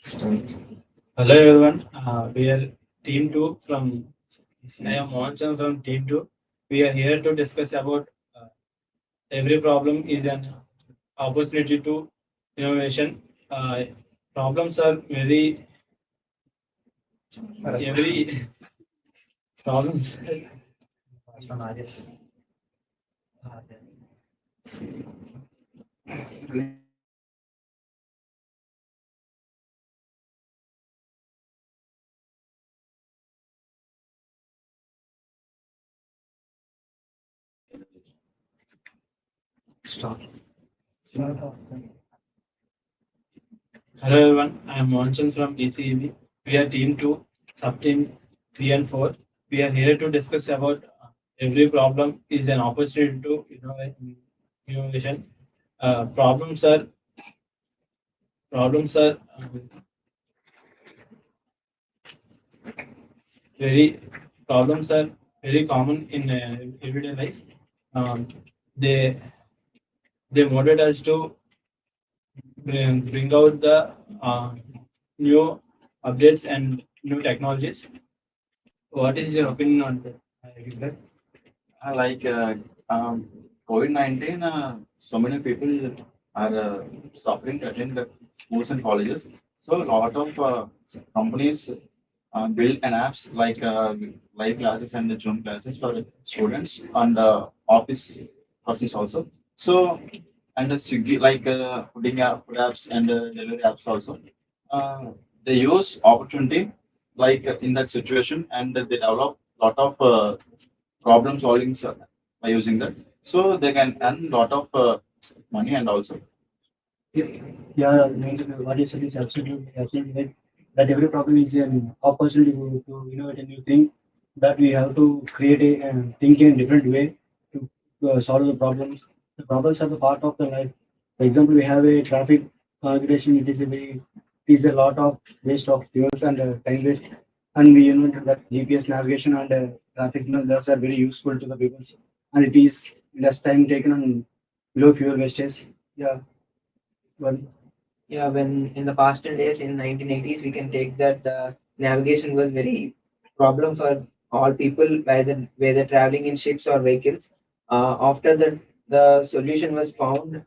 Hello everyone. We are team 2 from I am Mohan from team 2. We are here to discuss about every problem is an opportunity to innovation. Problems are every problems. Hello everyone. I am Mohan from ECE-B. We are team 2, sub team 3 and 4. We are here to discuss about every problem is an opportunity to innovation. Uh, problems are problems are very problems are very common in everyday life. Um, they they motivate us to bring out the new updates and new technologies. What is your opinion on that? Vikram? Like COVID-19, so many people are suffering to attend the schools and colleges. So a lot of companies build an apps like live classes and the Zoom classes for students and office persons also. So and the Swiggy like food apps and delivery apps also. Uh, they use opportunity like in that situation and they develop lot of problem solving by using that. So they can earn lot of money and also. Yeah, yeah, what you said is absolutely right. That every problem is an opportunity to innovate a new thing. That we have to create a think in a different way to solve the problems. The problems are the part of the life. For example, we have a traffic configuration. It is a lot of waste of fuels and time waste. And we invented that GPS navigation and traffic signals are very useful to the people. And it is less time taken and low fuel wastage. Yeah, well, Yeah, when in the past days in 1980s, we can take that the navigation was very problem for all people, whether traveling in ships or vehicles. After that, the solution was found.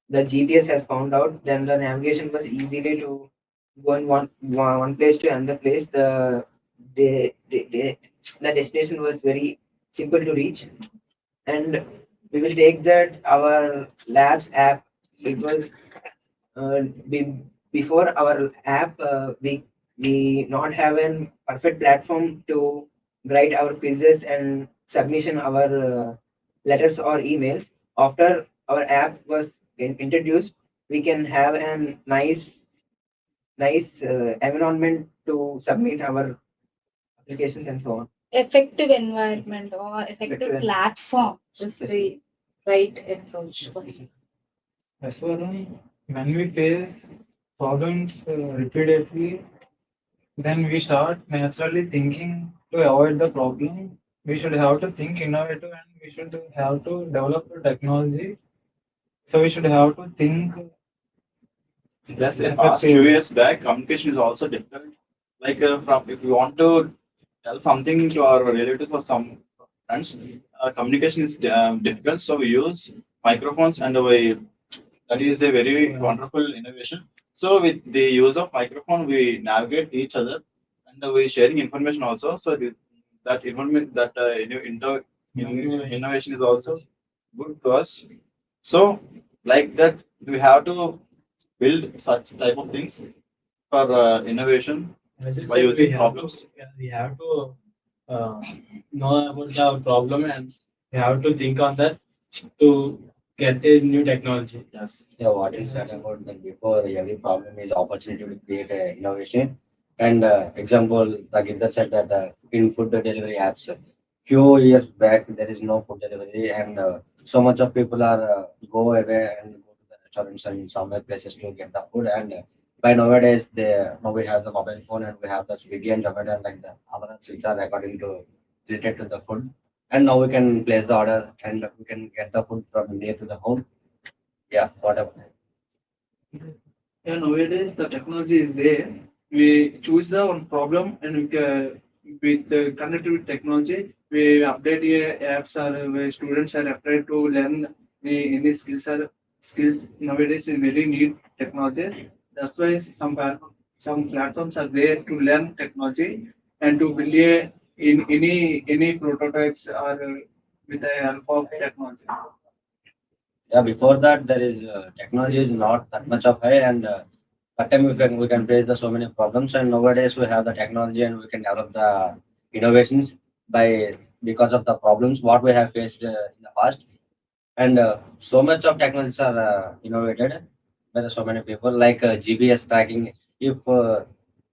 The GPS has found out. Then the navigation was easily to go in one place to another place. The destination was very simple to reach, and we will take that our labs app. It was uh, be, before our app, we not have a perfect platform to write our quizzes and submission our letters or emails. After our app was introduced, we can have a nice environment to submit our applications and so on. Effective environment or effective platform is the right approach. As well, when we face problems repeatedly, then we start naturally thinking to avoid the problem. We should have to think innovative and we should have to develop the technology. So we should have to think Yes, in past few years back, communication is also difficult. Like from if you want to tell something to our relatives or some friends, communication is difficult. So we use microphones and we that is a very wonderful innovation. So with the use of microphone, we navigate each other and we sharing information also. So that information that innovation is also good to us. So like that, we have to build such type of things for innovation as you by said, using problems. we have to uh, know about the problem and we have to think on that to get a new technology. Yes. Yeah, what you said about that before, every problem is opportunity to create a innovation. And example, the Gita said that in food delivery apps, few years back there is no food delivery, and so much of people are go away and go to the restaurants and some other places to get the food. And by nowadays, now we have the mobile phone and we have the Swiggy and Zomato and like the other apps which are according to related to the food. And now we can place the order and we can get the food from near to the home. Yeah, whatever. Yeah, nowadays the technology is there. We choose the one problem and we can, with connected with technology, we update apps or where students are afraid to learn any skills nowadays is very need technology. That's why some platforms are there to learn technology and to build in any prototypes or with the help of technology. Yeah, before that, there is technology is not that much of high, and that time we can face the so many problems. And nowadays we have the technology, and we can develop the innovations by because of the problems what we have faced in the past. And so much of technologies are innovated by so many people, like GPS tracking. If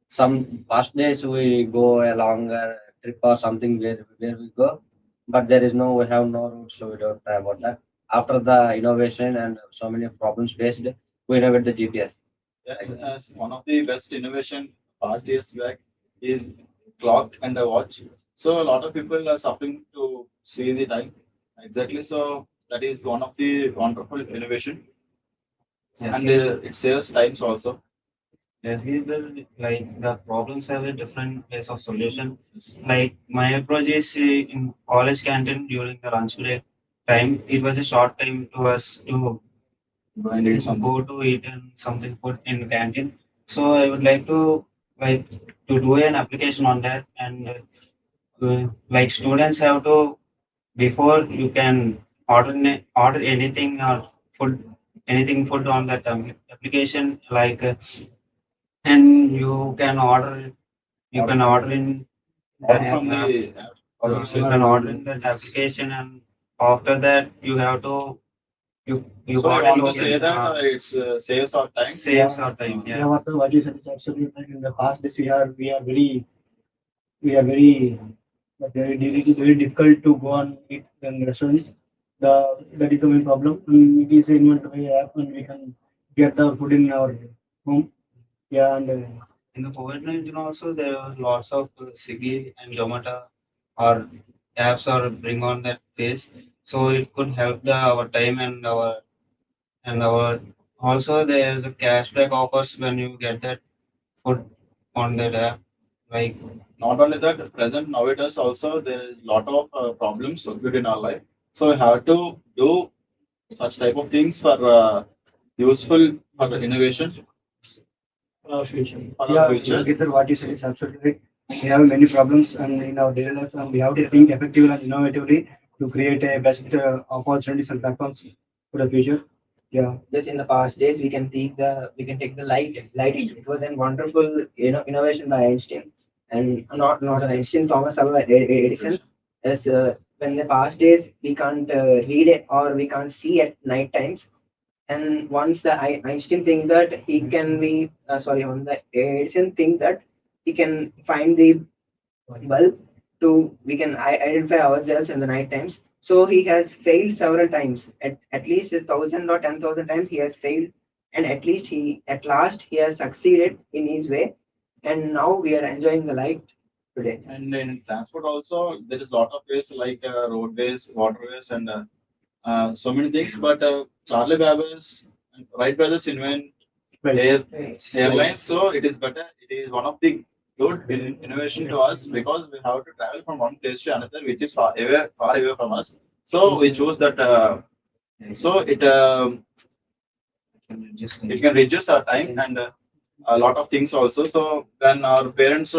some past days we go a longer trip or something where we go, but there is no we have no route, so we don't have about that. After the innovation and so many problems faced, we innovate the GPS. Yes, as one of the best innovation past years back is clock and a watch. So a lot of people are suffering to see the time exactly. So that is one of the wonderful innovation, Yes, and it saves times also. yes, like the problems have a different ways of solution. Like my approach is in college canteen during the lunch break time. It was a short time to us to Go and eat something. go to eat and something food in canteen. So I would like to like to do an application on that, and like students have to before you can order anything or food anything food on that application like and you can order in that Order from app. the app or You website. can order in that application, and after that you have to you So you got a want to say login, that it's saves our time. saves our time. Yeah, Yeah. what you said is absolutely right. In the past days, we are very it is very difficult to go on eat in restaurants. That is the main problem. It is an inventory app, and we can get the food in our home. Yeah, and In the COVID-19 also there are lots of Swiggy and Zomato or apps or bring on that phase. So it could help the our time and our also there's a cashback offers when you get that food on that app. Like Not only that, present nowadays also there is lot of problems occurred in our life. So we have to do such type of things for useful for the innovation Future. for yeah, our future. Gita, what you said is absolutely right. We have many problems, and in our daily life, and we have to think effectively and innovatively to create a best opportunities and platforms for the future. Yeah. Just in the past days, we can take the lighting. It was a wonderful innovation by Einstein, and not Einstein, Thomas Alva Edison. As when the past days we can't read it or we can't see at night times, and once the Einstein think that he can be when the Edison think that he can find the bulb to we can identify ourselves in the night times. So he has failed several times, at least 1,000 or 10,000 times he has failed, and at last he has succeeded in his way, and now we are enjoying the light today. And in transport also there is lot of ways like roadways, waterways, and so many things. But Charlie Babbage and Wright brothers invent airlines, so it is better. It is one of the good innovation to us because we have to travel from one place to another, which is far away from us. So we choose that. So it can reduce our time and a lot of things also. So when our parents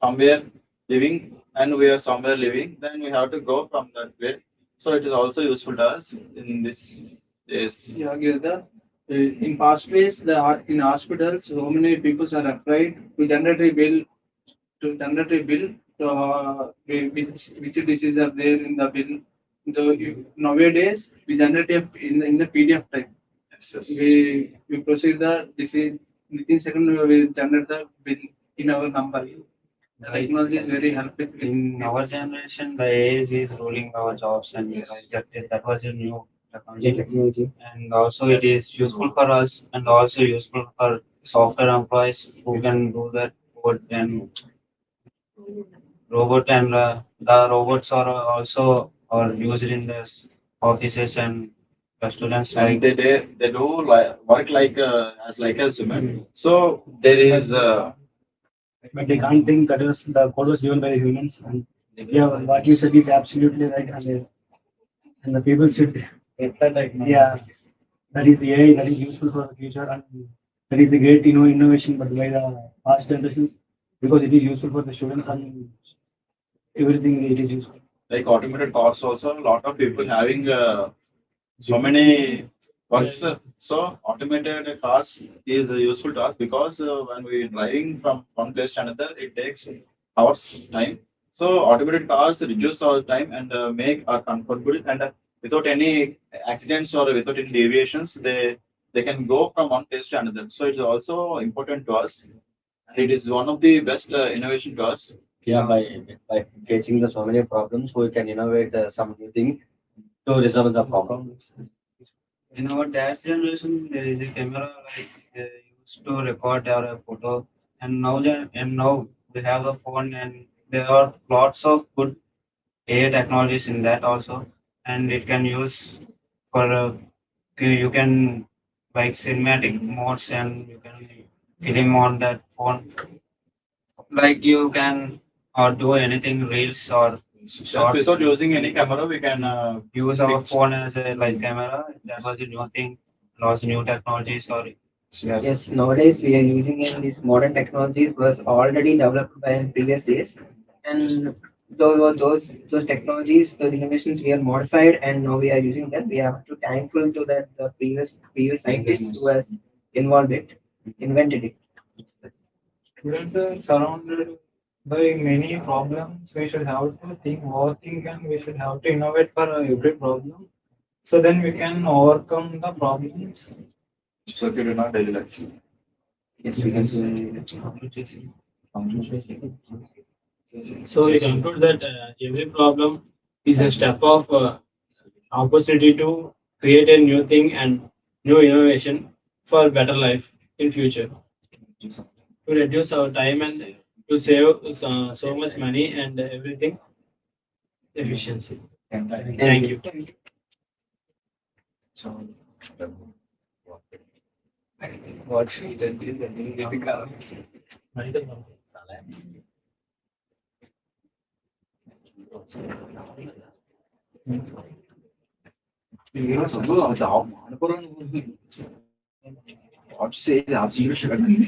somewhere living and we are somewhere living, then we have to go from that way. So it is also useful to us in this case. Yeah, Girda. In past days, in hospitals, so many people are afraid to generate a bill which diseases are there in the bill. Nowadays, we generate in the PDF type. Yes, yes. We proceed the disease within second. We will generate the bill in our number. The like technology is very helpful. in our generation, the AI is ruling our jobs, and like that was a new technology. And also it is useful for us, and also useful for software employees who can do that code and the robots are also are used in the offices and the students And like they do work like as like a human. So there is But they can't think that was the code was given by the humans. And yeah, what you said is absolutely right. And the people should, yeah, that is the AI that is useful for the future, and that is the great innovation, but by the past generations, because it is useful for the students and everything it is useful. like automated cars also. A lot of people having so many works. So automated cars is useful to us because when we driving from one place to another, it takes hours time. So automated cars reduce our time and make our comfortable and without any accidents or without any deviations, they can go from one place to another. So it is also important to us. And it is one of the best innovation to us. Yeah, by facing the so many problems, we can innovate some new thing to resolve the problem. in our dad's generation, there is a camera like they used to record our photo, and now we have the phone, and there are lots of good AI technologies in that also, and it can use for you can like cinematic modes, and you can film on that phone, like you can or do anything reels or Just shorts. without using any camera, we can Use our phone as a like camera. That was a new thing, lots of new technologies or yeah. Yes, nowadays we are using in these modern technologies was already developed by in previous days, and those technologies, those innovations, we are modified, and now we are using them. We are too thankful to that the previous scientists who has invented it. Students are surrounded by many problems. We should have to think, overthink, and we should have to innovate for every problem. So then we can overcome the problems. circuit in our daily life. Yes, we can So we conclude that every problem is a step of opportunity to create a new thing and new innovation for better life in future. To reduce our time and to save so much money and everything efficiency. Thank you. What's the What to say is absolutely